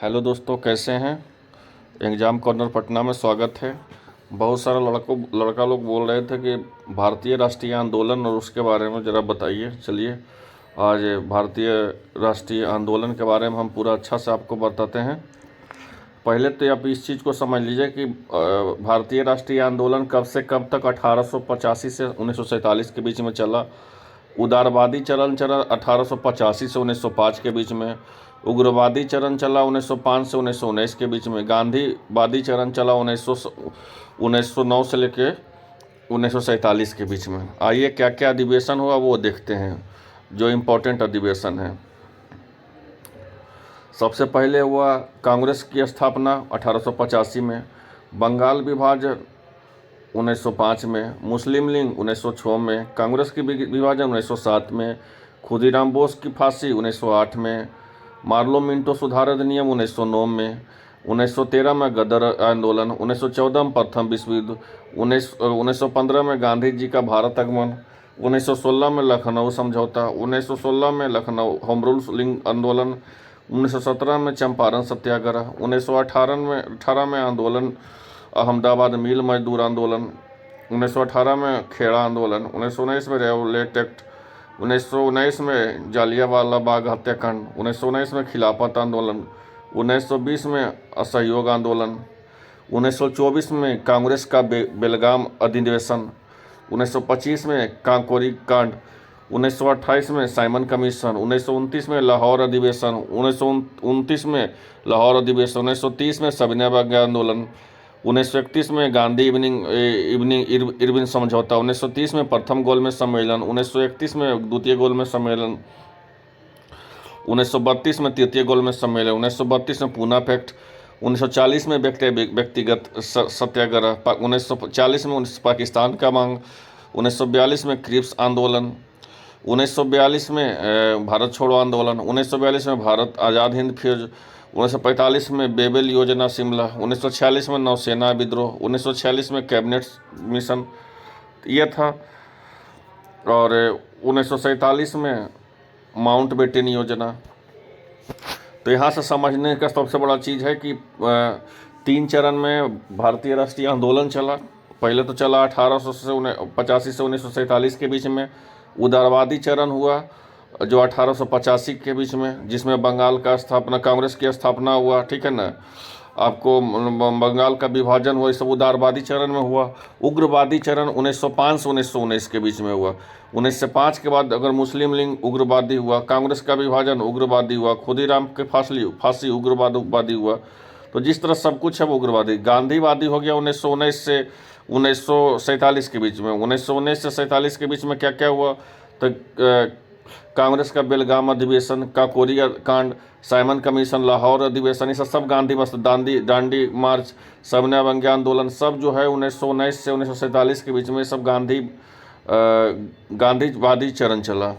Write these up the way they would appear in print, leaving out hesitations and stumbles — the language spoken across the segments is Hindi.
हेलो दोस्तों, कैसे हैं। एग्ज़ाम कॉर्नर पटना में स्वागत है। बहुत सारा लड़का लोग बोल रहे थे कि भारतीय राष्ट्रीय आंदोलन और उसके बारे में ज़रा बताइए। चलिए आज भारतीय राष्ट्रीय आंदोलन के बारे में हम पूरा अच्छा से आपको बताते हैं। पहले तो आप इस चीज़ को समझ लीजिए कि भारतीय राष्ट्रीय आंदोलन कब से कब तक 1885 से 1947 के बीच में चला। उदारवादी चरण चला 1885 से 1905 के बीच में। उग्रवादी चरण चला 1905 से 1919 के बीच में। गांधीवादी चरण चला 1909 से लेके 1947 के बीच में। आइए क्या क्या अधिवेशन हुआ वो देखते हैं, जो इम्पोर्टेंट अधिवेशन है। सबसे पहले हुआ कांग्रेस की स्थापना 1885 में। बंगाल विभाजन 1905 में। मुस्लिम लीग 1906 में। कांग्रेस की विभाजन 1907 में। खुदीराम बोस की फांसी 1908 में। मार्लो मिंटो सुधार अधिनियम 1909 में। 1913 में गदर आंदोलन। 1914 में प्रथम विश्व युद्ध। 1915 में गांधी जी का भारत आगमन। 1916 में लखनऊ समझौता। 1916 में लखनऊ होम रूल आंदोलन। 1917 में चंपारण सत्याग्रह। 1918 में आंदोलन अहमदाबाद मिल मजदूर आंदोलन। 1918 में खेड़ा आंदोलन। 1919 में रेवलेट एक्ट। 1919 में जालियांवाला बाग हत्याकांड। 1919 में खिलाफत आंदोलन। 1920 में असहयोग आंदोलन। 1924 में कांग्रेस का बेलगाम अधिवेशन। 1925 में कांकोरी कांड। 1928 में साइमन कमीशन। 1929 में लाहौर अधिवेशन। 1929 में लाहौर अधिवेशन। 1930 में सविनय अवज्ञा आंदोलन। 1931 में गांधी इरविन समझौता। 1930 में प्रथम गोलमेज सम्मेलन। 1931 में द्वितीय गोलमेज सम्मेलन। 1932 में तृतीय गोलमेज सम्मेलन। 1932 में पूना पैक्ट। 1940 में व्यक्तिगत सत्याग्रह। 1940 में पाकिस्तान का मांग। 1942 में क्रिप्स आंदोलन। 1942 में भारत छोड़ो आंदोलन। 1942 में भारत आज़ाद हिंद फौज। 1945 में बेबेल योजना शिमला। 1946 में नौसेना विद्रोह। 1946 में कैबिनेट मिशन ये था। और 1947 में माउंटबेटन योजना। तो यहाँ से समझने का सबसे बड़ा चीज़ है कि 3 चरण में भारतीय राष्ट्रीय आंदोलन चला। पहले तो चला 1885 से 1947 के बीच में। उदारवादी चरण हुआ जो 1885 के बीच में, जिसमें बंगाल का स्थापना कांग्रेस की स्थापना हुआ। ठीक है ना, आपको बंगाल का विभाजन हुआ, ये सब उदारवादी चरण में हुआ। उग्रवादी चरण 1905 से 1919 के बीच में हुआ। 1905 के बाद अगर मुस्लिम लीग उग्रवादी हुआ। कांग्रेस का विभाजन उग्रवादी हुआ। खुदीराम के फांसी उग्रवादी हुआ। तो जिस तरह सब कुछ है वो उग्रवादी। गांधीवादी हो गया 1919 से 1947 के बीच में। 1919 से 47 के बीच में क्या क्या हुआ, तो कांग्रेस का बेलगाम अधिवेशन, काकोरी कांड, साइमन कमीशन, लाहौर अधिवेशन, ये सब गांधी बस दांडी मार्च, सविनय अवज्ञा आंदोलन, सब जो है 1919 से 1947 के बीच में सब गांधीवादी चरण चला।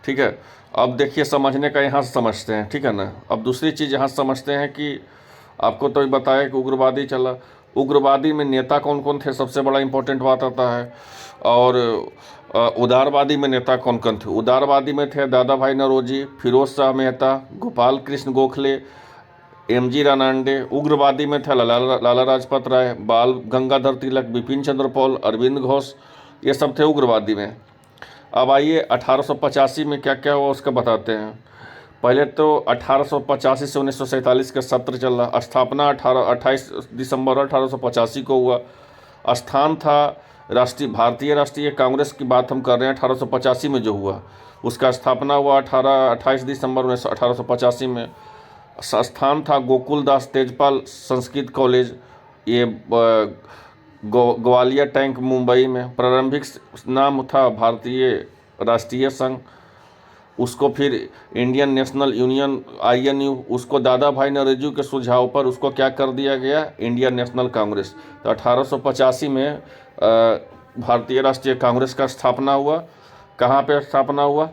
ठीक है, अब देखिए समझने का यहाँ से समझते हैं। ठीक है ना, अब दूसरी चीज़ यहाँ समझते हैं कि आपको तो बताया कि उग्रवादी चला। उग्रवादी में नेता कौन कौन थे, सबसे बड़ा इंपॉर्टेंट बात आता है। और उदारवादी में नेता कौन कौन थे। उदारवादी में थे दादा भाई नौरोजी, फिरोज शाह मेहता, गोपाल कृष्ण गोखले, एमजी रानाडे। उग्रवादी में थे लाला लाजपत राय, बाल गंगाधर तिलक, बिपिन चंद्र पॉल, अरविंद घोष, ये सब थे उग्रवादी में। अब आइए 1885 में क्या क्या हुआ उसका बताते हैं। पहले तो 1885 से 1947 का सत्र चला। स्थापना 28 दिसंबर 1885 को हुआ। स्थान था भारतीय राष्ट्रीय कांग्रेस की बात हम कर रहे हैं। 1885 में जो हुआ उसका स्थापना हुआ 28 दिसंबर 1885 में। स्थान था गोकुल दास तेजपाल संस्कृत कॉलेज, ये ग्वालियर टैंक मुंबई में। प्रारंभिक नाम था भारतीय राष्ट्रीय संघ, उसको फिर इंडियन नेशनल यूनियन INU, उसको दादा भाई नौरोजी के सुझाव पर उसको क्या कर दिया गया, इंडियन नेशनल कांग्रेस। तो 1885 में भारतीय राष्ट्रीय कांग्रेस का स्थापना हुआ। कहाँ पे स्थापना हुआ,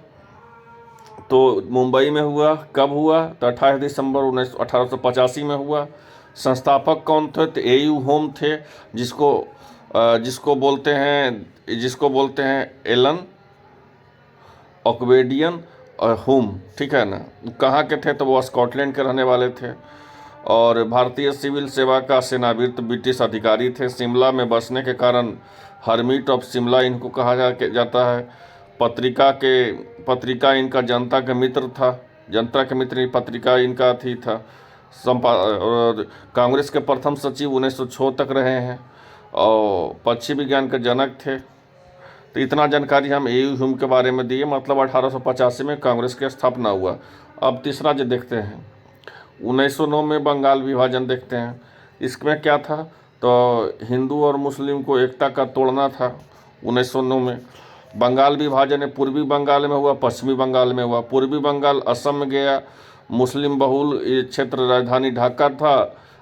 तो मुंबई में हुआ। कब हुआ, तो 28 दिसंबर 1885 में हुआ। संस्थापक कौन थे, तो AU होम थे, जिसको बोलते हैं एलन ऑक्वेडियन हुम, ठीक है ना, कहाँ के थे? तो वो स्कॉटलैंड के रहने वाले थे और भारतीय सिविल सेवा का सेवानिवृत्त ब्रिटिश अधिकारी थे। शिमला में बसने के कारण हरमीट ऑफ शिमला इनको कहा जाता है। पत्रिका इनका जनता के मित्र था। जनता के मित्र पत्रिका इनका था। और कांग्रेस के प्रथम सचिव 1906 तक रहे हैं और पक्षी विज्ञान के जनक थे। तो इतना जानकारी हम ए ह्यूम के बारे में दिए, मतलब 1885 में कांग्रेस की स्थापना हुआ। अब तीसरा जो देखते हैं 1909 में बंगाल विभाजन देखते हैं। इसमें क्या था? तो हिंदू और मुस्लिम को एकता का तोड़ना था। 1909 में बंगाल विभाजन है, पूर्वी बंगाल में हुआ, पश्चिमी बंगाल में हुआ। पूर्वी बंगाल असम में गया, मुस्लिम बहुल ये क्षेत्र राजधानी ढाका था।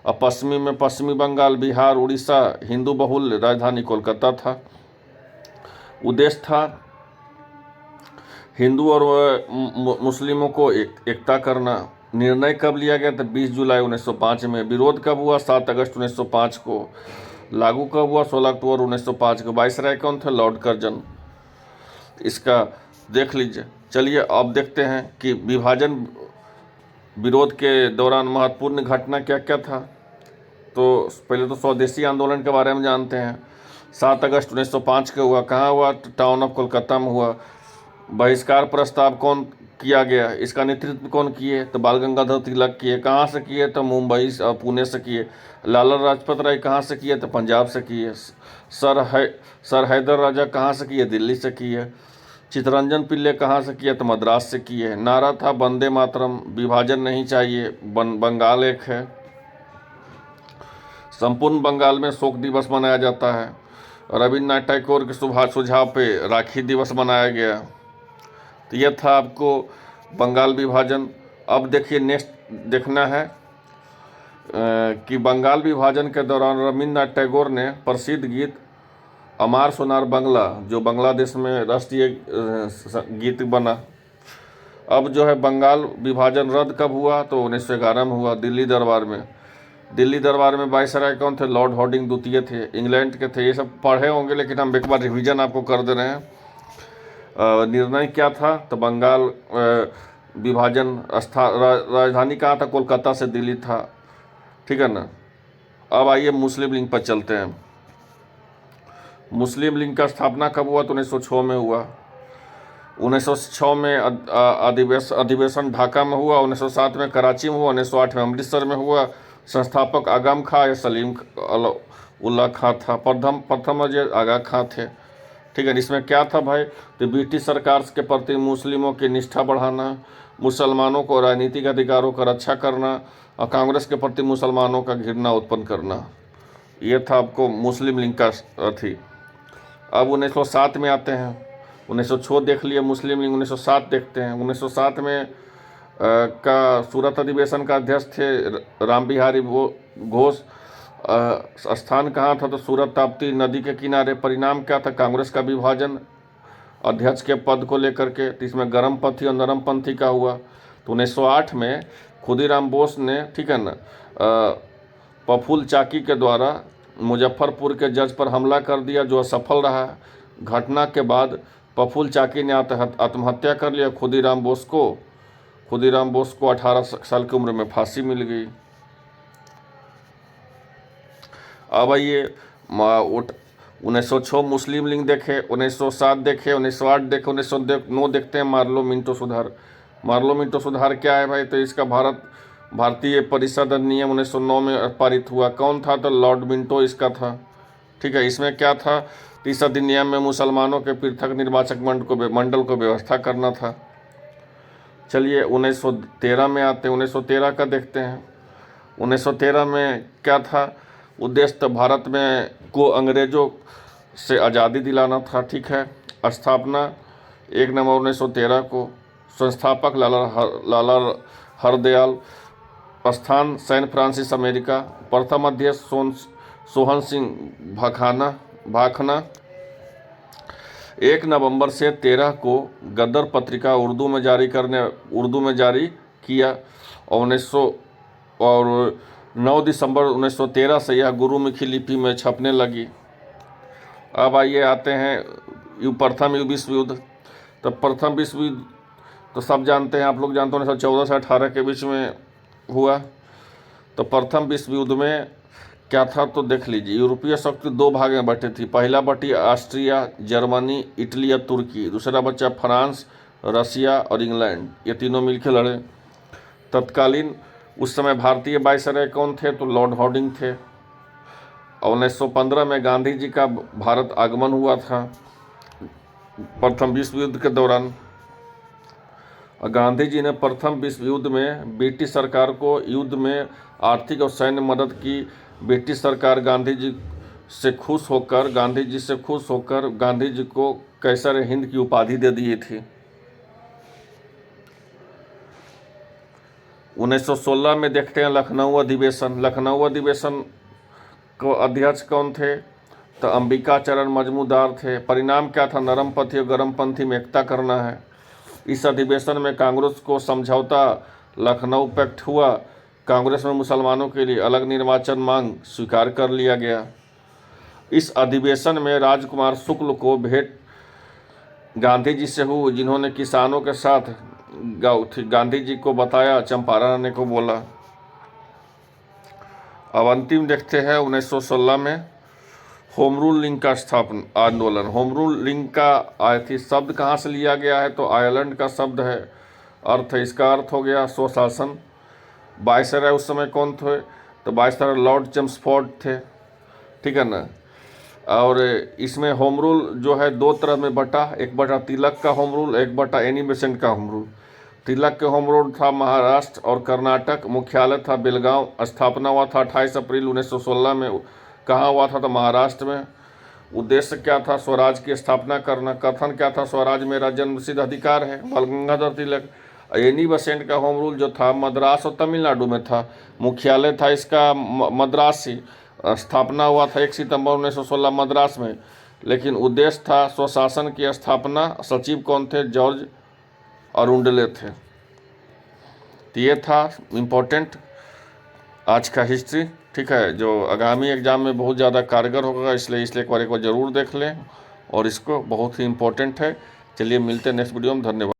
और पश्चिमी में पश्चिमी बंगाल, बिहार, उड़ीसा हिंदू बहुल राजधानी कोलकाता था। उद्देश्य था हिंदू और मुस्लिमों को एकता करना। निर्णय कब लिया गया था? 20 जुलाई 1905 में। विरोध कब हुआ? 7 अगस्त 1905 को। लागू कब हुआ? 16 अक्टूबर 1905 को। वायसराय कौन थे? Lord Curzon. इसका देख लीजिए। चलिए अब देखते हैं कि विभाजन विरोध के दौरान महत्वपूर्ण घटना क्या क्या था। तो पहले तो स्वदेशी आंदोलन के बारे में जानते हैं। 7 अगस्त 1905 को हुआ। कहाँ हुआ? टाउन ऑफ कोलकाता में हुआ। बहिष्कार प्रस्ताव कौन किया गया? इसका नेतृत्व कौन किए? तो बाल गंगाधर तिलक किए। कहाँ से किए? तो मुंबई और पुणे से किए। लाला लाजपत राय कहाँ से किए? तो पंजाब से किए। सर हैदर राजा कहाँ से किए? दिल्ली से किए। चित्तरंजन पिल्ले कहाँ से किए? तो मद्रास से किए। नारा था वंदे मातरम, विभाजन नहीं चाहिए, बंगाल एक है। संपूर्ण बंगाल में शोक दिवस मनाया जाता है। रविन्द्रनाथ टैगोर के सुझाव पे राखी दिवस मनाया गया। तो यह था आपको बंगाल विभाजन। अब देखिए नेक्स्ट देखना है कि बंगाल विभाजन के दौरान रविन्द्रनाथ टैगोर ने प्रसिद्ध गीत अमार सोनार बंगला, जो बांग्लादेश में राष्ट्रीय गीत बना। अब जो है बंगाल विभाजन रद्द कब हुआ? तो 1911 में हुआ, दिल्ली दरबार में। दिल्ली दरबार में वायसराय कौन थे? लॉर्ड हॉर्डिंग द्वितीय थे, इंग्लैंड के थे। ये सब पढ़े होंगे लेकिन हम एक बार रिवीजन आपको कर दे रहे हैं। निर्णय क्या था? तो बंगाल विभाजन राजधानी कहाँ था? कोलकाता से दिल्ली था, ठीक है ना। अब आइए मुस्लिम लीग पर चलते हैं। मुस्लिम लीग का स्थापना कब हुआ? तो 1906 में हुआ। 1906 में अधिवेशन ढाका में हुआ। 1907 में कराची में हुआ। 1908 में अमृतसर में हुआ। संस्थापक आगम खां या सलीम उल्लाह खां था। प्रथम अजय आगा खां थे, ठीक है। इसमें क्या था भाई? तो ब्रिटिश सरकार के प्रति मुस्लिमों की निष्ठा बढ़ाना, मुसलमानों को राजनीतिक अधिकारों का रक्षा करना और कांग्रेस के प्रति मुसलमानों का घृणा उत्पन्न करना। ये था आपको मुस्लिम लीग का थी। अब 1907 में आते हैं। 1906 देख लिए, मुस्लिम लीग 1907 देखते हैं। 1907 में का सूरत अधिवेशन का अध्यक्ष थे राम बिहारी घोष। स्थान कहाँ था? तो सूरत ताप्ती नदी के किनारे। परिणाम क्या था? कांग्रेस का विभाजन अध्यक्ष के पद को लेकर के। तो इसमें गर्मपंथी और नरमपंथी का हुआ। तो 1908 में खुदीराम बोस ने, ठीक है ना, प्रफुल्ल चाकी के द्वारा मुजफ्फरपुर के जज पर हमला कर दिया, जो असफल रहा। घटना के बाद प्रफुल्ल चाकी ने आत्महत्या कर लिया। खुदीराम बोस को 18 साल की उम्र में फांसी मिल गई। अब आइए 1906 मुस्लिम लीग देखे, 1907 देखे, 1908 देखे, 1909 देखते हैं मार्लो मिंटो सुधार। मार्लो मिंटो सुधार क्या है भाई? तो इसका भारतीय परिषद अधिनियम 1909 में पारित हुआ। कौन था? तो लॉर्ड मिंटो इसका था, ठीक है। इसमें क्या था? इस अधिनियम में मुसलमानों के पृथक निर्वाचक मंडल को व्यवस्था करना था। चलिए 1913 में आते हैं। 1913 का देखते हैं। 1913 में क्या था? उद्देश्य तो भारत में को अंग्रेजों से आज़ादी दिलाना था, ठीक है। स्थापना 1 नवंबर 1913 को। संस्थापक लाला हरदयाल। स्थान सैन फ्रांसिस अमेरिका। प्रथम अध्यक्ष सोहन सिंह भाखना। 1 नवंबर से 13 को गदर पत्रिका उर्दू में जारी किया और 9 दिसंबर 1913 से यह गुरुमुखी लिपि में छपने लगी। अब आइए आते हैं प्रथम विश्व युद्ध। तो प्रथम विश्व युद्ध तो सब जानते हैं, आप लोग जानते हैं 1914 से 18 के बीच में हुआ। तो प्रथम विश्व युद्ध में क्या था तो देख लीजिए। यूरोपीय शक्ति दो भाग में बटी थी। पहला बटी ऑस्ट्रिया, जर्मनी, इटली या तुर्की। दूसरा बचा फ्रांस, रसिया और इंग्लैंड। ये तीनों मिलकर लड़े। तत्कालीन उस समय भारतीय वायसराय कौन थे तो लॉर्ड हार्डिंग थे। और 1915 में गांधी जी का भारत आगमन हुआ था प्रथम विश्व युद्ध के दौरान। गांधी जी ने प्रथम विश्व युद्ध में ब्रिटिश सरकार को युद्ध में आर्थिक और सैन्य मदद की। ब्रिटिश सरकार गांधी जी से खुश होकर गांधी जी को कैसर हिंद की उपाधि दे दी थी। 1916 में देखते हैं लखनऊ अधिवेशन। लखनऊ अधिवेशन को अध्यक्ष कौन थे तो अंबिका चरण मजमूदार थे। परिणाम क्या था, नरमपंथी और गर्मपंथी में एकता करना है। इस अधिवेशन में कांग्रेस को समझौता लखनऊ पैक्ट हुआ। कांग्रेस में मुसलमानों के लिए अलग निर्वाचन मांग स्वीकार कर लिया गया। इस अधिवेशन में राजकुमार शुक्ल को भेंट गांधी जी से हुई, जिन्होंने किसानों के साथ गांधी जी को बताया, चंपारण आने को बोला। अब अंतिम देखते हैं 1916 में होम रूल लीग का स्थापना आंदोलन। होम रूल लीग का आर्थिक शब्द कहाँ से लिया गया है तो आयरलैंड का शब्द है। इसका अर्थ हो गया स्वशासन। वायसराय उस समय कौन थे तो वायसराय लॉर्ड चेम्सफोर्ड थे, ठीक है ना। और इसमें होम रूल जो है दो तरह में बटा, एक बटा तिलक का होम रूल, एक बटा एनी बेसेंट का होम रूल। तिलक के होम रूल था महाराष्ट्र और कर्नाटक, मुख्यालय था बेलगांव। स्थापना हुआ था 28 अप्रैल 1916 में। कहाँ हुआ था तो महाराष्ट्र में। उद्देश्य क्या था, स्वराज की स्थापना करना। कथन क्या था, स्वराज मेरा जन्मसिद्ध अधिकार है। बाल गंगाधर तिलक। एनी बेसेंट का होम रूल जो था मद्रास और तमिलनाडु में था, मुख्यालय था इसका मद्रासी। स्थापना हुआ था 1 सितंबर 1916 मद्रास में, लेकिन उद्देश्य था स्वशासन की स्थापना। सचिव कौन थे, जॉर्ज अरुंडले थे। तो ये था इम्पोर्टेंट आज का हिस्ट्री, ठीक है, जो आगामी एग्जाम में बहुत ज़्यादा कारगर होगा। इसलिए एक बार ज़रूर देख लें और इसको बहुत ही इम्पोर्टेंट है। चलिए मिलते हैं नेक्स्ट वीडियो में। धन्यवाद।